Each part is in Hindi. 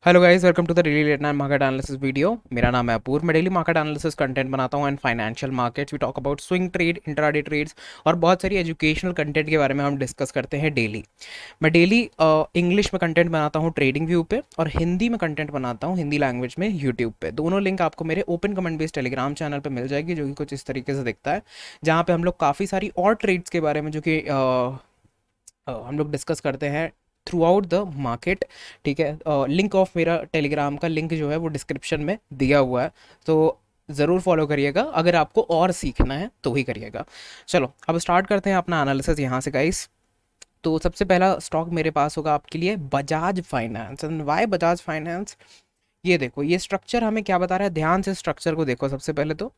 Hello guys, welcome to the daily late night market analysis video. मेरा नाम है अपूर। मैं डेली मार्केट एनालिसिस कंटेंट बनाता हूँ and financial markets. We talk about swing trade, intraday trades और बहुत सारी एजुकेशनल कंटेंट के बारे में हम डिस्कस करते हैं डेली। मैं डेली इंग्लिश में कंटेंट बनाता हूँ ट्रेडिंग व्यू पे, और हिंदी में कंटेंट बनाता हूँ हिंदी लैंग्वेज में यूट्यूब पे। दोनों लिंक आपको मेरे open comment based Telegram channel पे मिल जाएगी, जो कि कुछ इस तरीके से दिखता है, जहाँ पे हम लोग काफ़ी सारी और ट्रेड्स के बारे में जो कि हम लोग डिस्कस करते हैं थ्रू आउट द मार्केट। ठीक है, लिंक ऑफ मेरा टेलीग्राम का लिंक जो है वो डिस्क्रिप्शन में दिया हुआ है, तो ज़रूर फॉलो करिएगा। अगर आपको और सीखना है तो ही करिएगा। चलो अब स्टार्ट करते हैं अपना एनालिसिस यहाँ से गाइस। तो सबसे पहला स्टॉक मेरे पास होगा आपके लिए Bajaj finance. And why Bajaj finance? ये देखो, ये स्ट्रक्चर हमें क्या बता रहा है, ध्यान से स्ट्रक्चर को देखो सबसे पहले तो।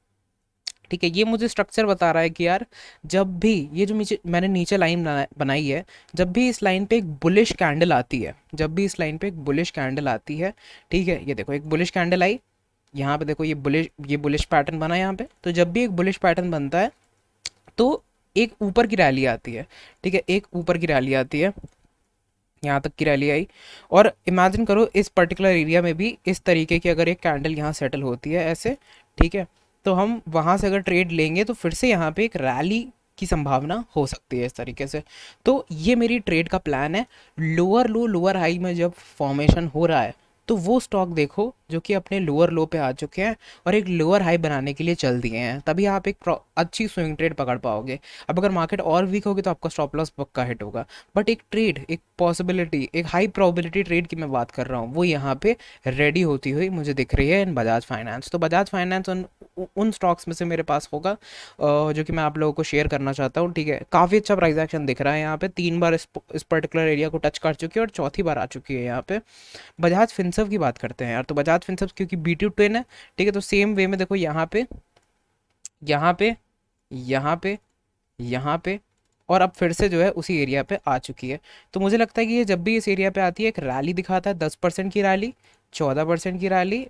ठीक है, ये मुझे स्ट्रक्चर बता रहा है कि यार, जब भी ये जो मैंने नीचे लाइन बनाई है, जब भी इस लाइन पे एक बुलिश कैंडल आती है, जब भी इस लाइन पे एक बुलिश कैंडल आती है, ठीक है, ये देखो एक बुलिश कैंडल आई यहाँ पे, देखो ये बुलिश पैटर्न बना यहाँ पे। तो जब भी एक बुलिश पैटर्न बनता है तो एक ऊपर की रैली आती है। ठीक है, एक ऊपर की रैली आती है, यहाँ तक की रैली आई। और इमेजिन करो इस पर्टिकुलर एरिया में भी इस तरीके की अगर एक कैंडल यहाँ सेटल होती है ऐसे, ठीक है, तो हम वहाँ से अगर ट्रेड लेंगे तो फिर से यहाँ पे एक रैली की संभावना हो सकती है इस तरीके से। तो ये मेरी ट्रेड का प्लान है। लोअर लो लोअर हाई में जब फॉर्मेशन हो रहा है, तो वो स्टॉक देखो जो कि अपने लोअर लो पे आ चुके हैं और एक लोअर हाई बनाने के लिए चल दिए हैं, तभी आप एक अच्छी स्विंग ट्रेड पकड़ पाओगे। अब अगर मार्केट और वीक होगी तो आपका स्टॉप लॉस पक्का हिट होगा। बट एक ट्रेड, एक पॉसिबिलिटी, एक हाई प्रोबेबिलिटी ट्रेड की मैं बात कर रहा हूँ, वो यहाँ पे रेडी होती हुई मुझे दिख रही है इन बजाज फाइनेंस। तो बजाज फाइनेंस उन उन स्टॉक्स में से मेरे पास होगा जो कि मैं आप लोगों को शेयर करना चाहता हूँ। ठीक है, काफ़ी अच्छा प्राइस एक्शन दिख रहा है यहाँ पे। 3 बार इस पर्टिकुलर एरिया को टच कर चुकी है और चौथी बार आ चुकी है यहाँ पे। बजाज फिनसर्व की बात करते हैं यार, तो बजाज फिनसर्व क्योंकि B210 है, ठीक है, तो सेम वे में देखो यहाँ पे, यहाँ पे, यहाँ पे, यहाँ पे, और अब फिर से जो है उसी एरिया पे आ चुकी है। तो मुझे लगता है कि ये जब भी इस एरिया पे आती है, एक रैली दिखाता है, 10% की रैली, 14% की रैली,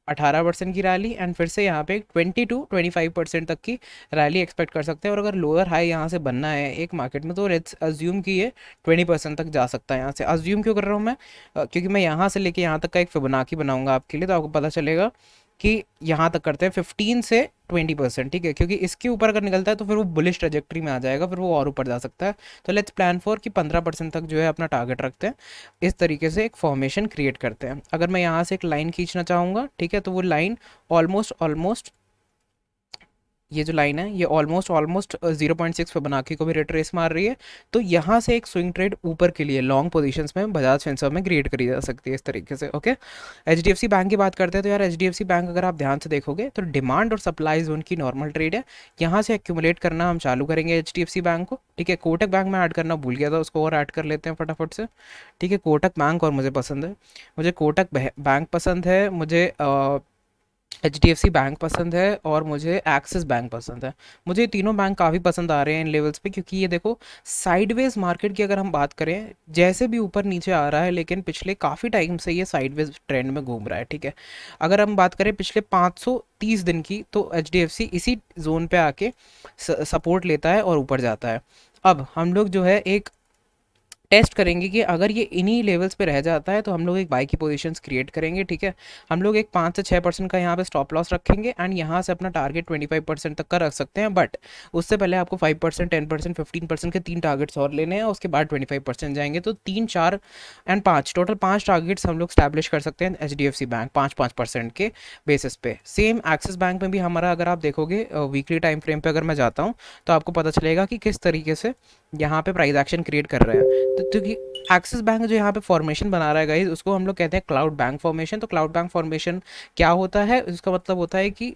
18% की रैली, एंड फिर से यहाँ पे 20 to 25% तक की रैली एक्सपेक्ट कर सकते हैं। और अगर लोअर हाई यहाँ से बनना है एक मार्केट में, तो लेट्स अज्यूम कि ये 20% तक जा सकता है। यहाँ से अज्यूम क्यों कर रहा हूँ मैं? क्योंकि मैं यहाँ से लेके यहाँ तक का एक फिबोनाची बनाऊंगा आपके लिए, तो आपको पता चलेगा कि यहाँ तक करते हैं 15 से 20%। ठीक है, क्योंकि इसके ऊपर अगर निकलता है तो फिर वो बुलिश ट्रेजेक्ट्री में आ जाएगा, फिर वो और ऊपर जा सकता है। तो लेट्स प्लान फॉर कि 15% तक जो है अपना टारगेट रखते हैं। इस तरीके से एक फॉर्मेशन क्रिएट करते हैं। अगर मैं यहाँ से एक लाइन खींचना चाहूँगा, ठीक है, तो वो लाइन ऑलमोस्ट ऑलमोस्ट, ये जो लाइन है ये ऑलमोस्ट ऑलमोस्ट 0.6 फिबोनाची को भी रिट्रेस मार रही है। तो यहाँ से एक स्विंग ट्रेड ऊपर के लिए लॉन्ग पोजीशंस में बजाज फिनसर्व में क्रिएट करी जा सकती है इस तरीके से। ओके, HDFC बैंक की बात करते हैं, तो यार HDFC बैंक अगर आप ध्यान से देखोगे तो डिमांड और सप्लाई जोन की नॉर्मल ट्रेड है। यहाँ से एक्यूमुलेट करना हम चालू करेंगे HDFC बैंक को। ठीक है, कोटक बैंक में ऐड करना भूल गया था, उसको और ऐड कर लेते हैं फटाफट से। ठीक है, कोटक बैंक और मुझे पसंद है, मुझे कोटक बैंक पसंद है, मुझे HDFC बैंक पसंद है, और मुझे एक्सिस बैंक पसंद है। मुझे ये तीनों बैंक काफ़ी पसंद आ रहे हैं इन लेवल्स पे, क्योंकि ये देखो साइडवेज मार्केट की अगर हम बात करें, जैसे भी ऊपर नीचे आ रहा है, लेकिन पिछले काफ़ी टाइम से ये साइडवेज ट्रेंड में घूम रहा है। ठीक है, अगर हम बात करें पिछले 530 दिन की, तो HDFC इसी जोन पे आके सपोर्ट लेता है और ऊपर जाता है। अब हम लोग जो है एक टेस्ट करेंगे कि अगर ये इन्हीं लेवल्स पे रह जाता है तो हम लोग एक बाई की पोजीशंस क्रिएट करेंगे। ठीक है, हम लोग एक 5 से 6% का यहाँ पे स्टॉप लॉस रखेंगे, एंड यहाँ से अपना टारगेट 25% तक का रख सकते हैं। बट उससे पहले आपको 5%, 10%, 15% के 3 टारगेट्स और लेने हैं, उसके बाद 25% जाएंगे। तो 3, 4 एंड 5, टोटल 5 टारगेट्स हम लोग स्टैब्लिश कर सकते हैं HDFC बैंक 5-5% के बेसिस पे। सेम एक्सिस बैंक में भी हमारा, अगर आप देखोगे वीकली टाइम फ्रेम पे अगर मैं जाता हूँ, तो आपको पता चलेगा कि किस तरीके से यहाँ पे प्राइस एक्शन क्रिएट कर रहे हैं। तो क्योंकि एक्सिस बैंक जो यहाँ पे फॉर्मेशन बना रहा है गाइज, उसको हम लोग कहते हैं क्लाउड बैंक फॉर्मेशन। तो क्लाउड बैंक फॉर्मेशन क्या होता है? इसका मतलब होता है कि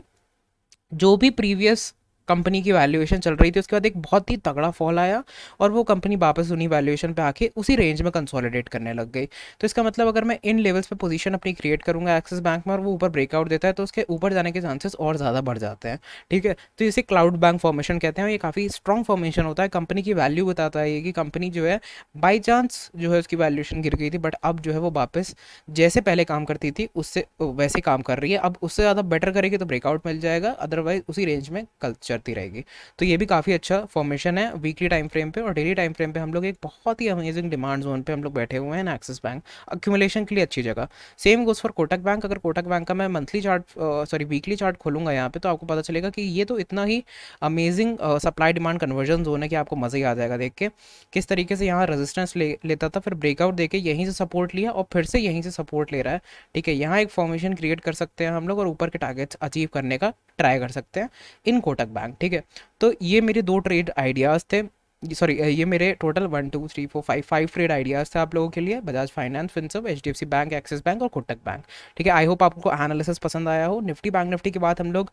जो भी प्रीवियस कंपनी की वैल्यूएशन चल रही थी, उसके बाद एक बहुत ही तगड़ा फॉल आया और वो कंपनी वापस उन्हीं वैल्यूएशन पे आके उसी रेंज में कंसोलिडेट करने लग गई। तो इसका मतलब अगर मैं इन लेवल्स पे पोजीशन अपनी क्रिएट करूंगा एक्सिस बैंक में, और वो ऊपर ब्रेकआउट देता है, तो उसके ऊपर जाने के चांसेस और ज़्यादा बढ़ जाते हैं। ठीक है, तो इसे क्लाउड बैंक फॉर्मेशन कहते हैं। ये काफ़ी स्ट्रॉन्ग फॉर्मेशन होता है, कंपनी की वैल्यू बताता है ये कि कंपनी जो है बाई चांस जो है उसकी वैल्यूएशन गिर गई थी, बट अब जो है वो वापस जैसे पहले काम करती थी उससे वैसे काम कर रही है। अब उससे ज़्यादा बेटर करेगी तो ब्रेकआउट मिल जाएगा, अदरवाइज उसी रेंज में कल्चर करती रहेगी। तो ये भी काफ़ी अच्छा फॉर्मेशन है वीकली टाइम फ्रेम पे। और डेली टाइम फ्रेम पे हम लोग एक बहुत ही अमेजिंग डिमांड जोन पे हम लोग बैठे हुए हैं एक्सिस बैंक, अक्यूमुलेशन के लिए अच्छी जगह। Same goes for Kotak bank. अगर कोटक बैंक का मैं monthly chart sorry weekly chart खोलूंगा यहाँ पे, तो आपको पता चलेगा कि ये तो इतना ही amazing supply demand conversion zone है कि आपको मज़ा ही आ जाएगा देख के किस तरीके से यहाँ रेजिस्टेंस लेता था, फिर ब्रेकआउट देके यहीं से सपोर्ट लिया और फिर से यहीं से सपोर्ट ले रहा है। ठीक है, यहाँ एक फॉर्मेशन क्रिएट कर सकते हैं हम लोग और ऊपर के टारगेट्स अचीव करने का ट्राई कर सकते हैं इन कोटक बैंक। ठीक है, तो ये मेरे 2 ट्रेड आइडियाज़ थे, सॉरी ये मेरे टोटल 1 2 3 4 5 ट्रेड आइडियाज़ थे आप लोगों के लिए, Bajaj finance, Finserv, HDFC bank, axis bank और कोटक बैंक। ठीक है, आई होप आपको एनालिसिस पसंद आया हो। निफ्टी बैंक निफ्टी की बात हम लोग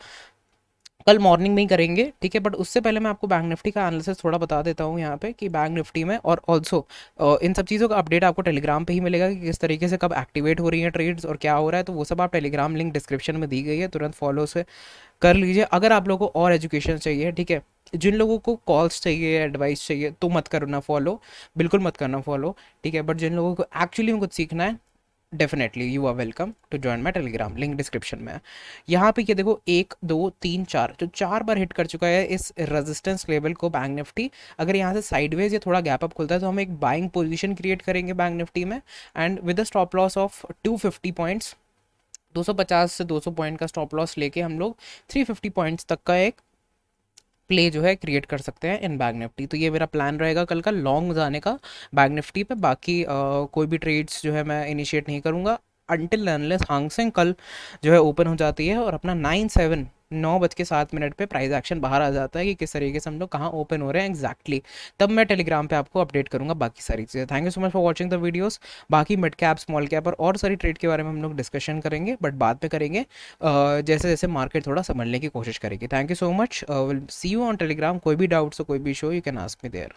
कल मॉर्निंग में ही करेंगे। ठीक है, बट उससे पहले मैं आपको बैंक निफ्टी का एनालिसिस थोड़ा बता देता हूँ यहाँ पे कि बैंक निफ्टी में, और ऑल्सो इन सब चीज़ों का अपडेट आपको टेलीग्राम पे ही मिलेगा कि किस तरीके से कब एक्टिवेट हो रही हैं ट्रेड्स और क्या हो रहा है। तो वो सब आप टेलीग्राम लिंक डिस्क्रिप्शन में दी गई है, तुरंत फॉलो से कर लीजिए। अगर आप लोगों को और एजुकेशन चाहिए, ठीक है, जिन लोगों को कॉल्स चाहिए, एडवाइस चाहिए, तो मत करना फॉलो, बिल्कुल मत करना फॉलो। ठीक है, बट जिन लोगों को एक्चुअली में कुछ सीखना है, definitely you are welcome to join my Telegram, link description में है। यहाँ पे ये देखो 1 2 3 4 जो 4 बार हिट कर चुका है इस रेजिस्टेंस लेवल को बैंक निफ्टी। अगर यहाँ से साइडवेज या थोड़ा गैप अप खुलता है तो हम एक बाइंग पोजीशन क्रिएट करेंगे बैंक निफ्टी में, and with the stop loss of 250 points, 250 से 200 पॉइंट का स्टॉप लॉस लेके हम लोग 350 पॉइंट्स तक का एक प्ले जो है क्रिएट कर सकते हैं इन बैंक निफ्टी। तो ये मेरा प्लान रहेगा कल का लॉन्ग जाने का बैंक निफ्टी पे। बाकी कोई भी ट्रेड्स जो है मैं इनिशिएट नहीं करूँगा अनटिल अनलेस हांग सेंग कल जो है ओपन हो जाती है और अपना 9 बज के 7 मिनट पे प्राइस एक्शन बाहर आ जाता है कि किस तरीके से हम लोग कहाँ ओपन हो रहे हैं एग्जैक्टली, तब मैं टेलीग्राम पे आपको अपडेट करूंगा बाकी सारी चीज़ें। Thank you so much for watching the videos. बाकी मिड कैप, स्मॉल कैप और सारी ट्रेड के बारे में हम लोग डिस्कशन करेंगे, बट बाद में करेंगे जैसे जैसे मार्केट थोड़ा समझने की कोशिश करेगी। Thank you so much, will see you on Telegram. कोई भी डाउट्स हो, कोई भी issue, you can ask me there.